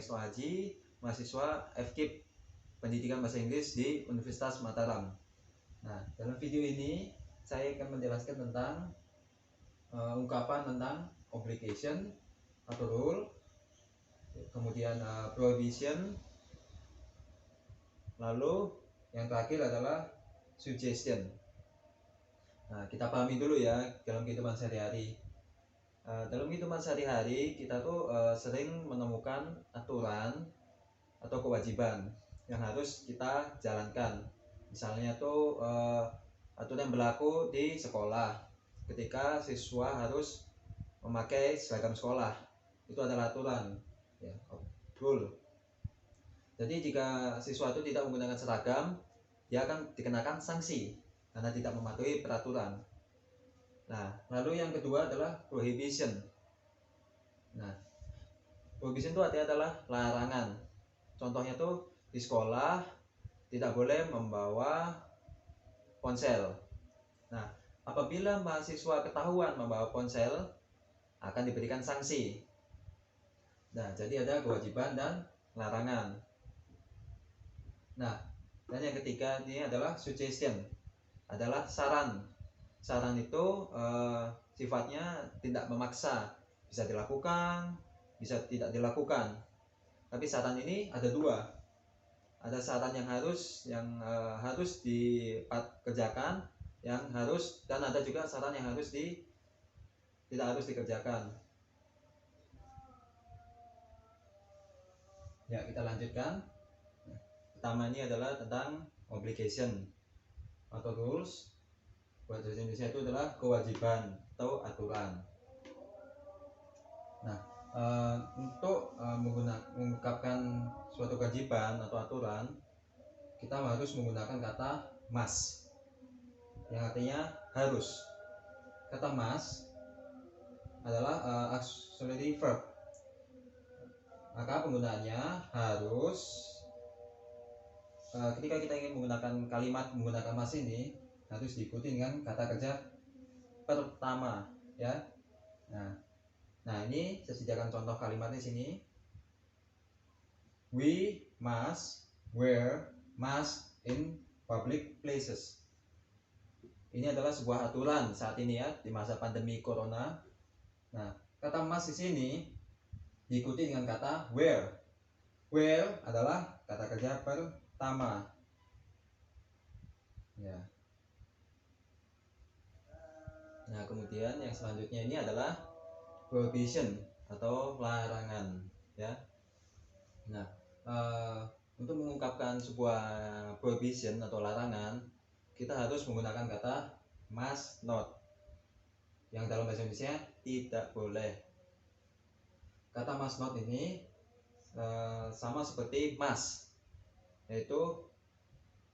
Isno Haji, mahasiswa FKIP Pendidikan Bahasa Inggris di Universitas Mataram. Nah, dalam video ini saya akan menjelaskan tentang ungkapan tentang obligation atau rule, kemudian prohibition, lalu yang terakhir adalah suggestion. Nah, kita pahami dulu ya dalam kehidupan sehari-hari. Dalam kehidupan sehari-hari kita tuh sering menemukan aturan atau kewajiban yang harus kita jalankan. Misalnya tuh aturan yang berlaku di sekolah ketika siswa harus memakai seragam sekolah, itu adalah aturan ya, rule. Jadi jika siswa itu tidak menggunakan seragam, dia akan dikenakan sanksi karena tidak mematuhi peraturan. Nah, lalu yang kedua adalah prohibition. Nah, prohibition itu artinya adalah larangan. Contohnya tuh di sekolah tidak boleh membawa ponsel. Nah, apabila mahasiswa ketahuan membawa ponsel, akan diberikan sanksi. Nah, jadi ada kewajiban dan larangan. Nah, dan yang ketiga ini adalah suggestion, adalah saran. Saran itu sifatnya tidak memaksa, bisa dilakukan, bisa tidak dilakukan. Tapi saran ini ada dua. Ada saran yang harus dikerjakan, yang harus, dan ada juga saran yang tidak harus dikerjakan. Ya, kita lanjutkan. Pertama ini adalah tentang obligation atau rules. Bahasa Indonesia itu adalah kewajiban atau aturan. Nah, untuk mengungkapkan suatu kewajiban atau aturan, kita harus menggunakan kata must, yang artinya harus. Kata must adalah auxiliary verb, maka penggunaannya harus. Ketika kita ingin menggunakan kalimat menggunakan must ini, harus diikuti dengan kata kerja pertama, ya. Nah, ini saya sediakan contoh kalimatnya di sini. We must wear mask in public places. Ini adalah sebuah aturan saat ini ya, di masa pandemi corona. Nah, kata must di sini diikuti dengan kata wear. Wear adalah kata kerja pertama. Ya. Nah, kemudian yang selanjutnya ini adalah prohibition atau larangan, ya. Nah, untuk mengungkapkan sebuah prohibition atau larangan, kita harus menggunakan kata must not, yang dalam bahasa Indonesia tidak boleh. Kata must not ini sama seperti must, yaitu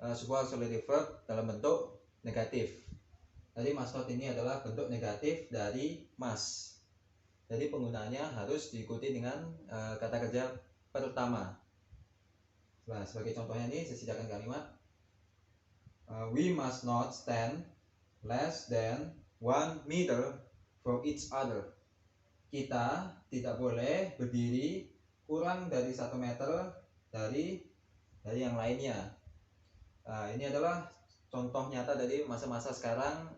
sebuah auxiliary verb dalam bentuk negatif. Jadi must not ini adalah bentuk negatif dari must. Jadi penggunaannya harus diikuti dengan kata kerja pertama. Nah, sebagai contohnya ini saya sediakan kalimat we must not stand less than 1 meter from each other. Kita tidak boleh berdiri kurang dari 1 meter dari yang lainnya. Ini adalah contoh nyata dari masa-masa sekarang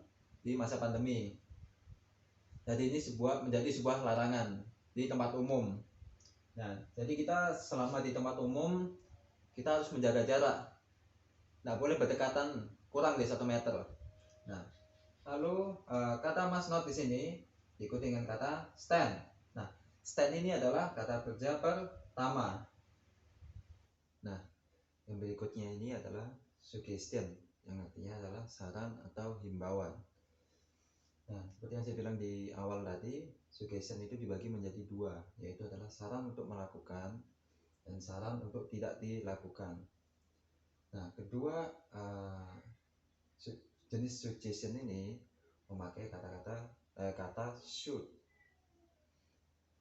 di masa pandemi. Jadi ini menjadi sebuah larangan di tempat umum. Nah, jadi kita selama di tempat umum kita harus menjaga jarak. Tidak boleh berdekatan kurang dari 1 meter. Nah, lalu kata must not di sini diikuti dengan kata stand. Nah, stand ini adalah kata kerja pertama. Nah, yang berikutnya ini adalah suggestion, yang artinya adalah saran atau himbauan. Nah, seperti yang saya bilang di awal tadi, suggestion itu dibagi menjadi dua, yaitu adalah saran untuk melakukan dan saran untuk tidak dilakukan. Nah, kedua jenis suggestion ini memakai kata should.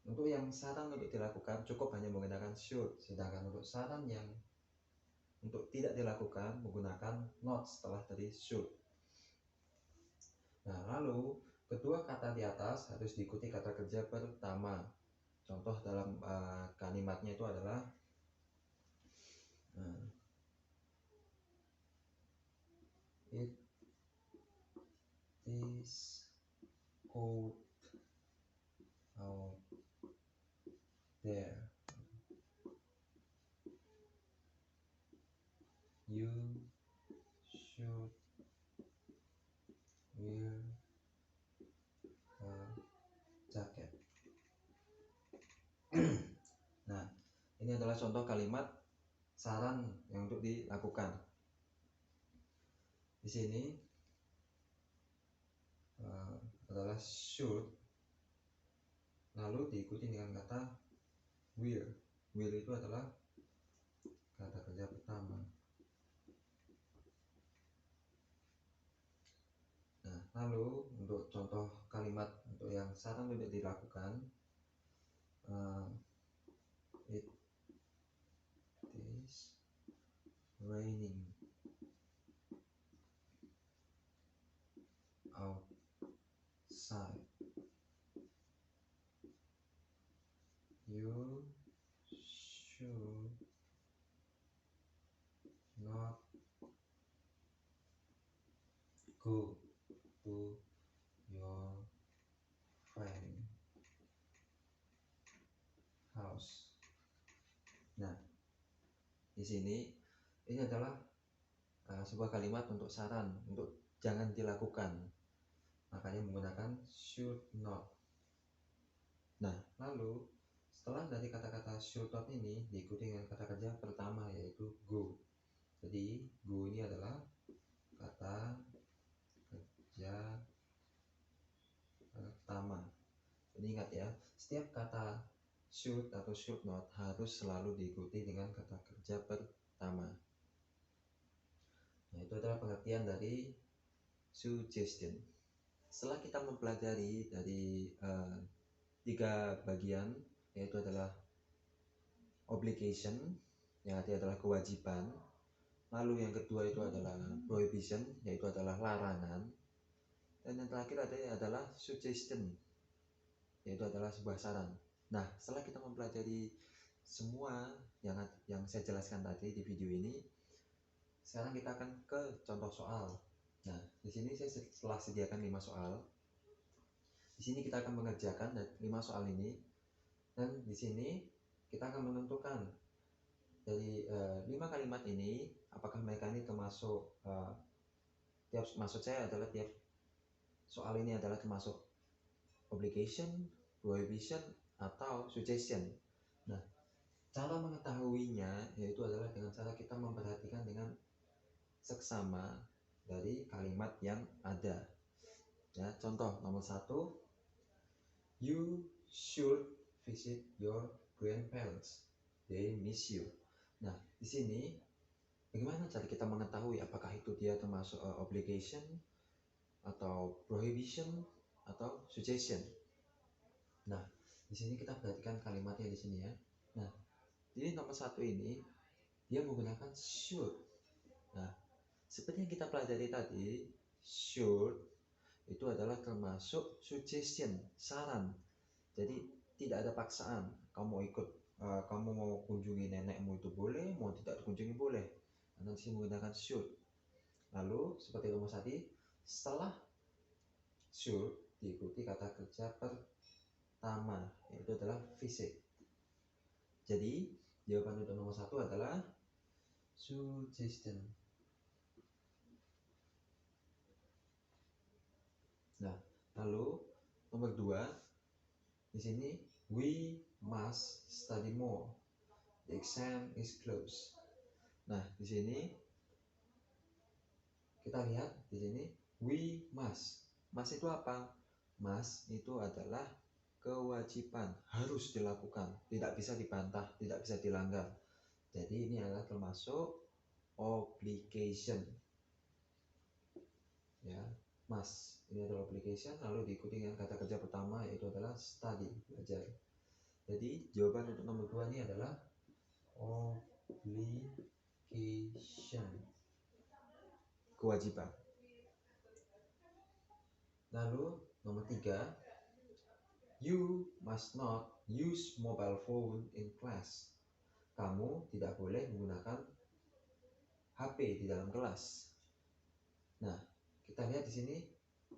Untuk yang saran untuk dilakukan cukup hanya menggunakan should, sedangkan untuk saran yang untuk tidak dilakukan menggunakan not setelah tadi should. Nah, lalu kedua kata di atas harus diikuti kata kerja pertama. contoh dalam kalimatnya itu adalah it is cold out there. You should wear a jacket. Nah, ini adalah contoh kalimat saran yang untuk dilakukan. Di sini adalah should, lalu diikuti dengan kata will. Will itu adalah kata kerja pertama. Nah, lalu untuk contoh kalimat untuk yang saran untuk dilakukan, it is raining outside. You should not go to your friend house. Nah, di sini ini adalah sebuah kalimat untuk saran untuk jangan dilakukan, makanya menggunakan should not. Nah, lalu setelah dari kata-kata should not ini diikuti dengan kata kerja pertama, yaitu go. Jadi go ini adalah kata kerja pertama. Jadi ingat ya, setiap kata should atau should not harus selalu diikuti dengan kata kerja pertama. Nah, itu adalah pengertian dari suggestion. Setelah kita mempelajari dari 3 bagian, yaitu adalah obligation, yang artinya adalah kewajiban. Lalu yang kedua itu adalah prohibition, yaitu adalah larangan. Dan yang terakhir adalah suggestion, yaitu adalah sebuah saran. Nah, setelah kita mempelajari semua yang saya jelaskan tadi di video ini, sekarang kita akan ke contoh soal. Nah, di sini saya telah sediakan 5 soal. Di sini kita akan mengerjakan 5 soal ini, dan di sini kita akan menentukan dari 5 kalimat ini apakah mereka ini termasuk maksud saya adalah tiap soal ini adalah termasuk obligation, prohibition, atau suggestion. Nah, cara mengetahuinya yaitu adalah dengan cara kita memperhatikan dengan seksama dari kalimat yang ada. Ya, contoh nomor 1, you should visit your grandparents. They miss you. Nah, di sini bagaimana cara kita mengetahui apakah itu dia termasuk obligation atau prohibition atau suggestion? Nah, di sini kita perhatikan kalimatnya di sini ya. Nah, jadi nomor 1 ini dia menggunakan should. Nah, seperti yang kita pelajari tadi, should itu adalah termasuk suggestion, saran. Jadi tidak ada paksaan. Kamu mau kunjungi nenekmu itu boleh, mau tidak kunjungi boleh. Nanti menggunakan should. Lalu seperti nomor 1, setelah should diikuti kata kerja pertama, yaitu adalah visit. Jadi jawaban untuk nomor 1 adalah suggestion. Nah, lalu nomor 2 di sini, we must study more. The exam is close. Nah, di sini kita lihat di sini we must. Must itu apa? Must itu adalah kewajiban, harus dilakukan, tidak bisa dibantah, tidak bisa dilanggar. Jadi ini adalah termasuk obligation. Ya, must ini adalah obligation, lalu diikuti dengan kata kerja pertama yaitu adalah study, belajar. Jadi jawaban untuk nomor 2 ini adalah obligation, kewajiban. Lalu nomor 3, You must not use mobile phone in class. Kamu tidak boleh menggunakan HP di dalam kelas. Nah, kita lihat di sini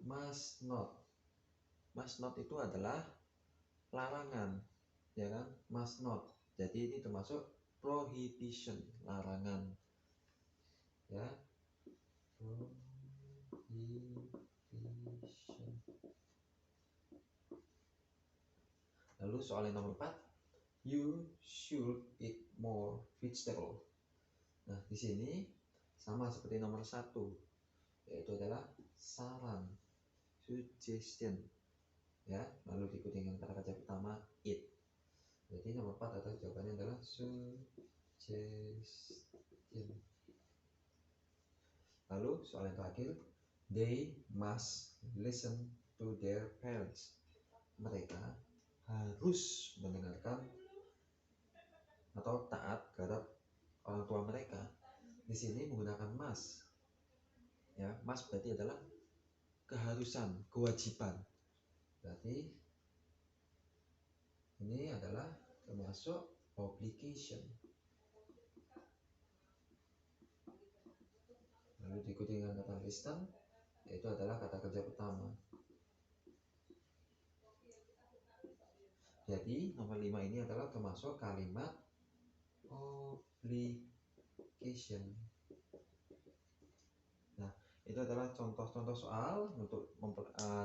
must not. Must not itu adalah larangan, ya kan? Must not. Jadi ini termasuk prohibition, larangan. Ya. Prohibition. Lalu soal yang nomor 4, you should eat more vegetable. Nah, di sini sama seperti nomor 1, yaitu adalah saran, suggestion. Ya, lalu diikuti dengan kata kerja pertama eat. Jadi nomor 4 atau jawabannya adalah suggestion. Lalu soal yang terakhir, they must listen to their parents. Mereka harus mendengarkan atau taat terhadap orang tua mereka. Di sini menggunakan must. Ya, must berarti adalah keharusan, kewajiban. Berarti ini adalah termasuk obligation. Lalu diikuti dengan kata listen, yaitu adalah kata kerja pertama. Jadi nomor 5 ini adalah termasuk kalimat obligation. Nah, itu adalah contoh-contoh soal untuk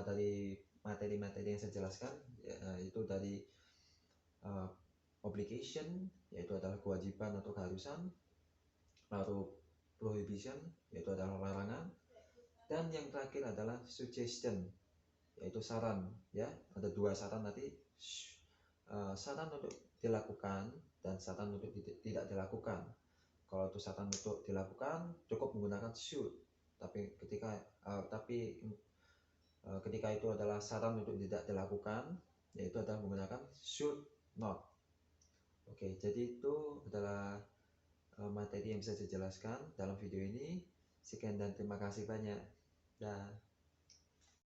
dari materi-materi yang saya jelaskan, yaitu dari obligation, yaitu adalah kewajiban atau keharusan, lalu prohibition, yaitu adalah larangan, dan yang terakhir adalah suggestion, yaitu saran. Ya, ada 2 saran tadi, saran untuk dilakukan dan saran untuk tidak dilakukan. Kalau itu saran untuk dilakukan cukup menggunakan should, tapi ketika itu adalah saran untuk tidak dilakukan, yaitu adalah menggunakan should not. Oke, jadi itu adalah materi yang bisa saya jelaskan dalam video ini. Sekian dan terima kasih banyak. Dah.